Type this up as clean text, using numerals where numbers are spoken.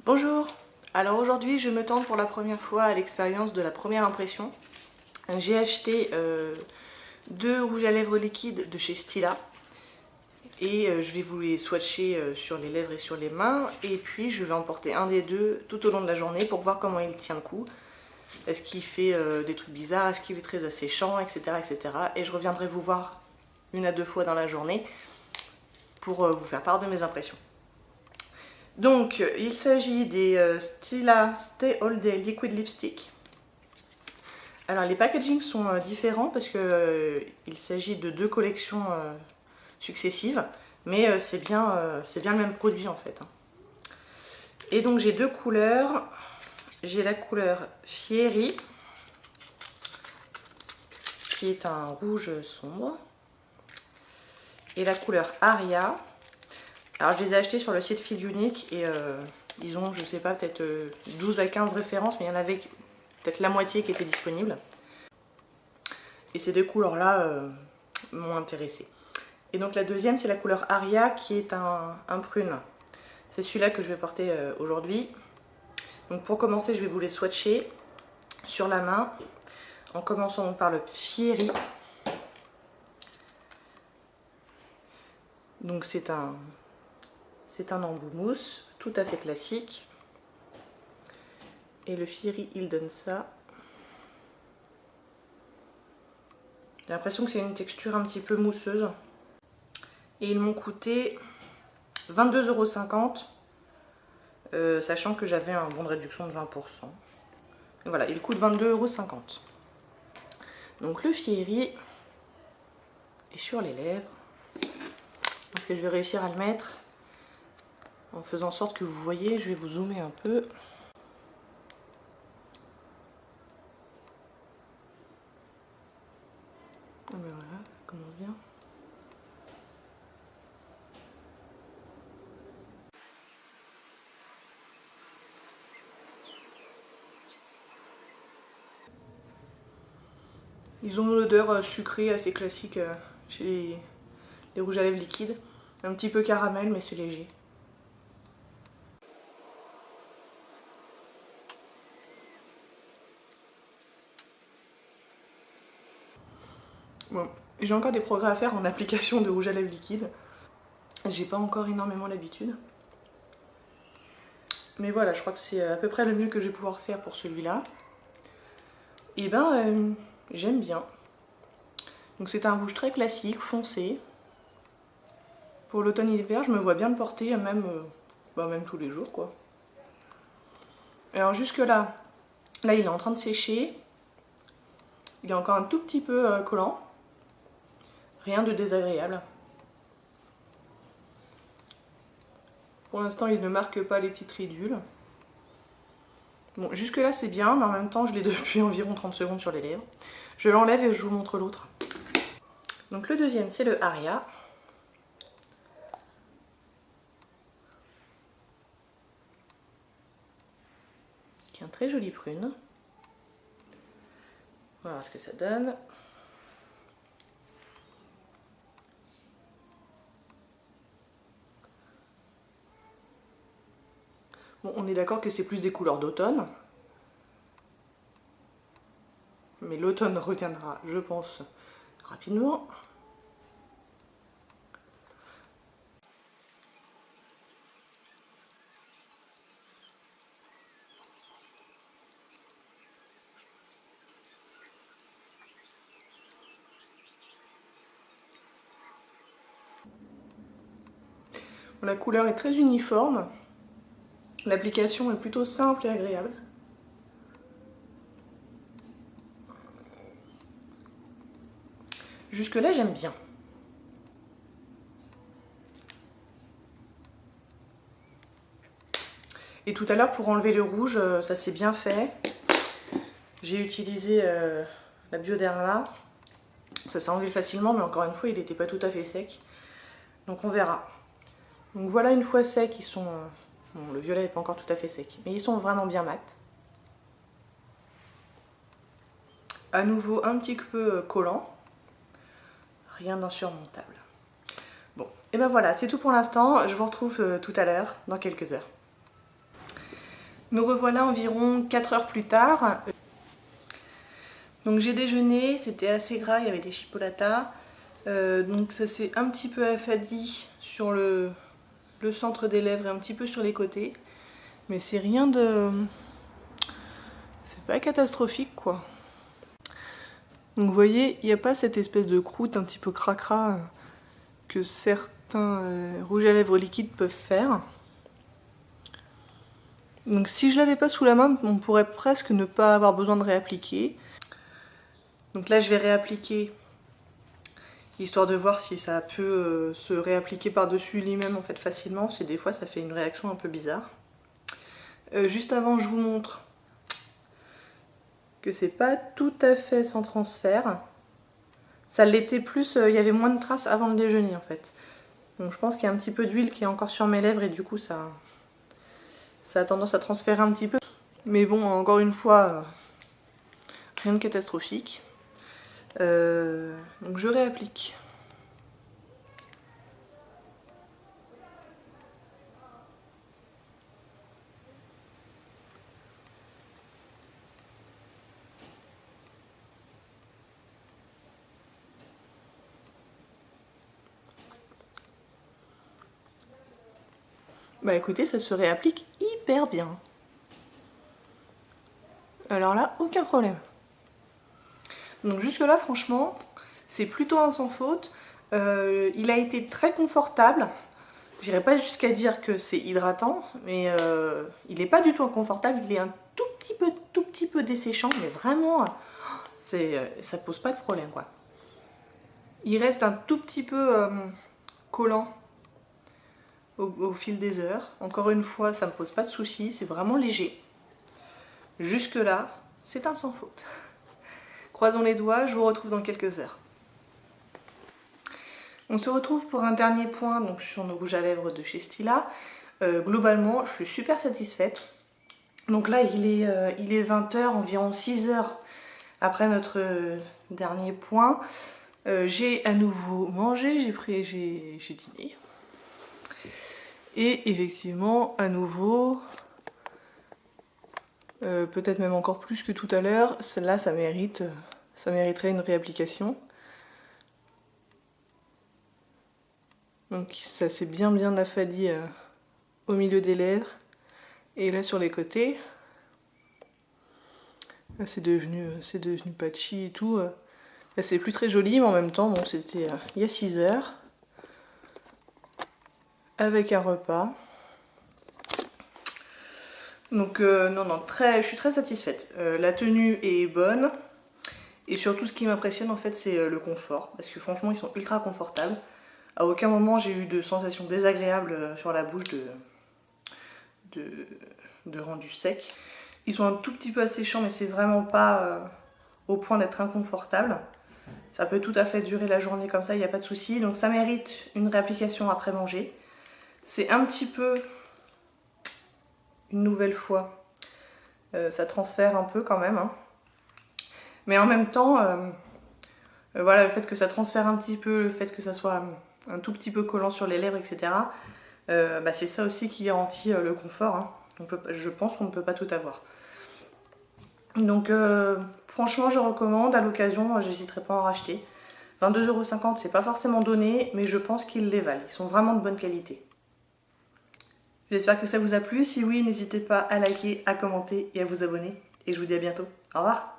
Bonjour. Alors aujourd'hui je me tente pour la première fois à l'expérience de la première impression. J'ai acheté deux rouges à lèvres liquides de chez Stila et je vais vous les swatcher sur les lèvres et sur les mains, et puis je vais en porter un des deux tout au long de la journée pour voir comment il tient le coup. Est-ce qu'il fait des trucs bizarres, est-ce qu'il est très asséchant, etc., etc. Et je reviendrai vous voir 1 à 2 fois dans la journée pour vous faire part de mes impressions. Donc, il s'agit des Stila Stay All Day Liquid Lipstick. Alors, les packagings sont différents parce que il s'agit de deux collections successives, mais c'est bien le même produit en fait. Et donc, j'ai deux couleurs. J'ai la couleur Fieri, qui est un rouge sombre, et la couleur Aria. Alors je les ai achetés sur le site Feel Unique et ils ont, je sais pas, peut-être 12 à 15 références, mais il y en avait peut-être la moitié qui était disponible. Et ces deux couleurs-là m'ont intéressée. Et donc la deuxième, c'est la couleur Aria, qui est un prune. C'est celui-là que je vais porter aujourd'hui. Donc pour commencer, je vais vous les swatcher sur la main, en commençant par le Fieri. Donc c'est un embout mousse, tout à fait classique. Et le Fieri, il donne ça. J'ai l'impression que c'est une texture un petit peu mousseuse. Et ils m'ont coûté 22,50 €, sachant que j'avais un bon de réduction de 20%. Et voilà, il coûte 22,50 €. Donc le Fieri est sur les lèvres. Est-ce que je vais réussir à le mettre en faisant en sorte que vous voyez? Je vais vous zoomer un peu. Et ben voilà, ça commence bien. Ils ont une odeur sucrée assez classique chez les rouges à lèvres liquides. Un petit peu caramel, mais c'est léger. Bon, j'ai encore des progrès à faire en application de rouge à lèvres liquide. J'ai pas encore énormément l'habitude. Mais voilà, je crois que c'est à peu près le mieux que je vais pouvoir faire pour celui-là. Et ben, j'aime bien. Donc c'est un rouge très classique, foncé. Pour l'automne-hiver, je me vois bien le porter, même tous les jours, quoi. Alors jusque là, il est en train de sécher. Il est encore un tout petit peu collant. Rien de désagréable. Pour l'instant, il ne marque pas les petites ridules. Bon, jusque là c'est bien, mais en même temps je l'ai depuis environ 30 secondes sur les lèvres. Je l'enlève et je vous montre l'autre. Donc le deuxième, c'est le Aria. Qui est un très joli prune. On va voir ce que ça donne. Bon, on est d'accord que c'est plus des couleurs d'automne. Mais l'automne reviendra, je pense, rapidement. La couleur est très uniforme. L'application est plutôt simple et agréable. Jusque là j'aime bien. Et tout à l'heure pour enlever le rouge, ça s'est bien fait. J'ai utilisé la Bioderma. Ça s'est enlevé facilement, mais encore une fois il n'était pas tout à fait sec. Donc on verra. Donc voilà, une fois secs, ils sont... bon, le violet n'est pas encore tout à fait sec, mais ils sont vraiment bien mat. À nouveau un petit peu collant. Rien d'insurmontable. Bon, et ben voilà, c'est tout pour l'instant. Je vous retrouve tout à l'heure, dans quelques heures. Nous revoilà environ 4 heures plus tard. Donc j'ai déjeuné, c'était assez gras, il y avait des chipolatas. Donc ça s'est un petit peu affadi sur le centre des lèvres et un petit peu sur les côtés. Mais c'est rien de... c'est pas catastrophique quoi. Donc vous voyez, il n'y a pas cette espèce de croûte un petit peu cracra que certains rouges à lèvres liquides peuvent faire. Donc si je l'avais pas sous la main, on pourrait presque ne pas avoir besoin de réappliquer. Donc là je vais réappliquer, histoire de voir si ça peut se réappliquer par-dessus lui-même en fait facilement, parce que des fois ça fait une réaction un peu bizarre. Juste avant je vous montre que c'est pas tout à fait sans transfert. Ça l'était plus, il y avait moins de traces avant le déjeuner en fait. Donc je pense qu'il y a un petit peu d'huile qui est encore sur mes lèvres et du coup ça a tendance à transférer un petit peu. Mais bon, encore une fois, rien de catastrophique. Donc je réapplique. Bah écoutez, ça se réapplique hyper bien. Alors là, aucun problème. Donc jusque là, franchement, c'est plutôt un sans faute. Il a été très confortable. J'irai pas jusqu'à dire que c'est hydratant, mais il n'est pas du tout inconfortable. Il est un tout petit peu desséchant, mais vraiment, ça pose pas de problème quoi. Il reste un tout petit peu collant au fil des heures. Encore une fois, ça me pose pas de soucis, c'est vraiment léger. Jusque là, c'est un sans faute. Croisons les doigts, je vous retrouve dans quelques heures. On se retrouve pour un dernier point donc sur nos rouges à lèvres de chez Stila. Globalement, je suis super satisfaite. Donc là, il est 20 h, environ 6 heures après notre dernier point. J'ai à nouveau mangé, j'ai dîné. Et effectivement, à nouveau, peut-être même encore plus que tout à l'heure, celle-là, ça mériterait une réapplication. Donc ça s'est bien affadi au milieu des lèvres. Et là sur les côtés, là c'est devenu patchy et tout. Là c'est plus très joli, mais en même temps, bon, c'était il y a 6 heures. Avec un repas. Donc non, je suis très satisfaite. La tenue est bonne. Et surtout ce qui m'impressionne en fait c'est le confort. Parce que franchement ils sont ultra confortables. À aucun moment j'ai eu de sensation désagréable sur la bouche de rendu sec. Ils sont un tout petit peu asséchants mais c'est vraiment pas au point d'être inconfortable. Ça peut tout à fait durer la journée comme ça, il n'y a pas de souci. Donc ça mérite une réapplication après manger. C'est un petit peu, une nouvelle fois, ça transfère un peu quand même. Hein. Mais en même temps, voilà, le fait que ça transfère un petit peu, le fait que ça soit un tout petit peu collant sur les lèvres, etc. Bah c'est ça aussi qui garantit le confort. Hein. Je pense qu'on ne peut pas tout avoir. Donc franchement, je recommande. À l'occasion, j'hésiterai pas à en racheter. 22,50 €, c'est pas forcément donné, mais je pense qu'ils les valent. Ils sont vraiment de bonne qualité. J'espère que ça vous a plu. Si oui, n'hésitez pas à liker, à commenter et à vous abonner. Et je vous dis à bientôt. Au revoir.